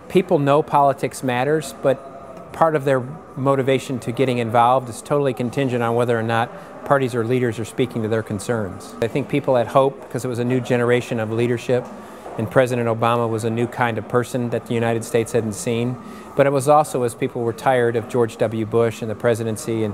people know politics matters, but part of their motivation to getting involved is totally contingent on whether or not parties or leaders are speaking to their concerns. I think people had hope because it was a new generation of leadership, and President Obama was a new kind of person that the United States hadn't seen. But it was also as people were tired of George W. Bush and the presidency and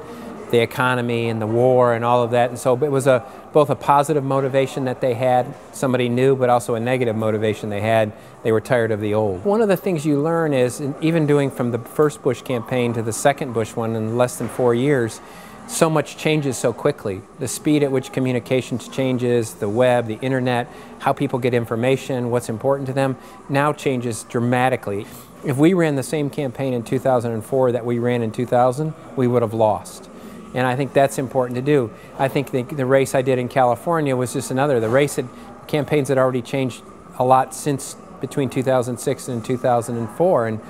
the economy and the war and all of that. And so it was both a positive motivation that they had, somebody new, but also a negative motivation they had. They were tired of the old. One of the things you learn is, even doing from the first Bush campaign to the second Bush one in less than 4 years, so much changes so quickly. The speed at which communications changes, the web, the internet, how people get information, what's important to them, now changes dramatically. If we ran the same campaign in 2004 that we ran in 2000, we would have lost. And I think that's important to do. I think the race I did in California was just another. Campaigns had already changed a lot since between 2006 and 2004.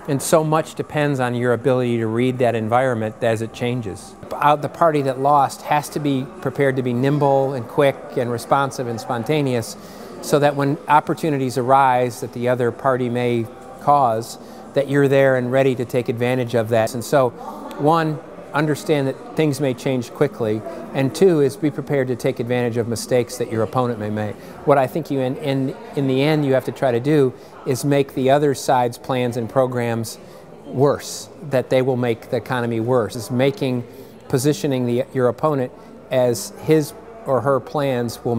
And so much depends on your ability to read that environment as it changes. The party that lost has to be prepared to be nimble and quick and responsive and spontaneous, so that when opportunities arise that the other party may cause, that you're there and ready to take advantage of that. And so, one, understand that things may change quickly, and two is be prepared to take advantage of mistakes that your opponent may make. What I think in the end you have to try to do is make the other side's plans and programs worse, that they will make the economy worse. It's positioning your opponent as his or her plans will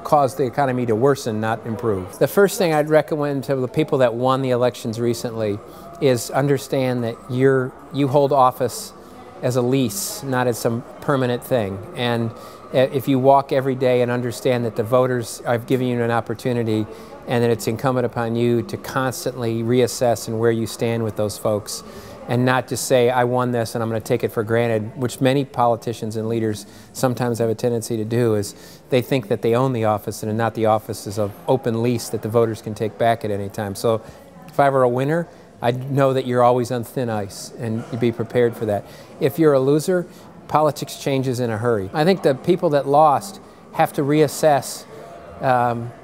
cause the economy to worsen, not improve. The first thing I'd recommend to the people that won the elections recently is understand that you hold office as a lease, not as some permanent thing. And if you walk every day and understand that the voters have given you an opportunity, and that it's incumbent upon you to constantly reassess and where you stand with those folks, and not just say, I won this and I'm going to take it for granted, which many politicians and leaders sometimes have a tendency to do, is they think that they own the office, and not the office is an open lease that the voters can take back at any time. So if I were a winner, I'd know that you're always on thin ice, and you'd be prepared for that. If you're a loser, politics changes in a hurry. I think the people that lost have to reassess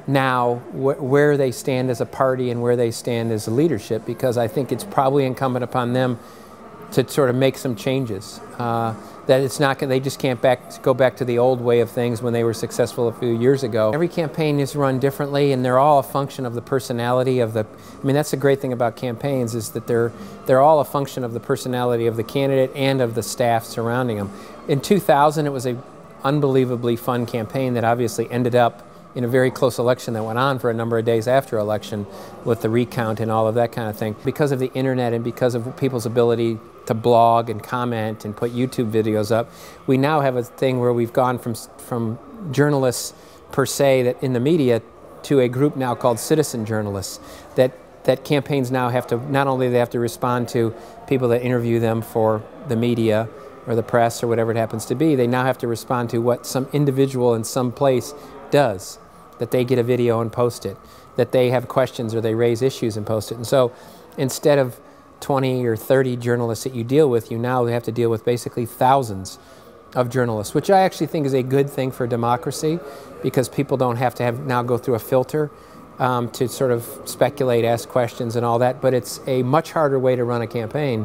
now where they stand as a party and where they stand as a leadership, because I think it's probably incumbent upon them to sort of make some changes. That it's not, they just can't go back to the old way of things when they were successful a few years ago. Every campaign is run differently, and they're all a function of the personality of the, I mean, that's the great thing about campaigns, is that they're all a function of the personality of the candidate and of the staff surrounding them. In 2000, it was an unbelievably fun campaign that obviously ended up in a very close election that went on for a number of days after election, with the recount and all of that kind of thing. Because of the internet and because of people's ability to blog and comment and put YouTube videos up, we now have a thing where we've gone from journalists per se that in the media to a group now called citizen journalists, that campaigns now have to, not only they have to respond to people that interview them for the media or the press or whatever it happens to be, they now have to respond to what some individual in some place does, that they get a video and post it, that they have questions or they raise issues and post it. And so instead of 20 or 30 journalists that you deal with, you now have to deal with basically thousands of journalists, which I actually think is a good thing for democracy, because people don't have to now go through a filter to sort of speculate, ask questions and all that, but it's a much harder way to run a campaign.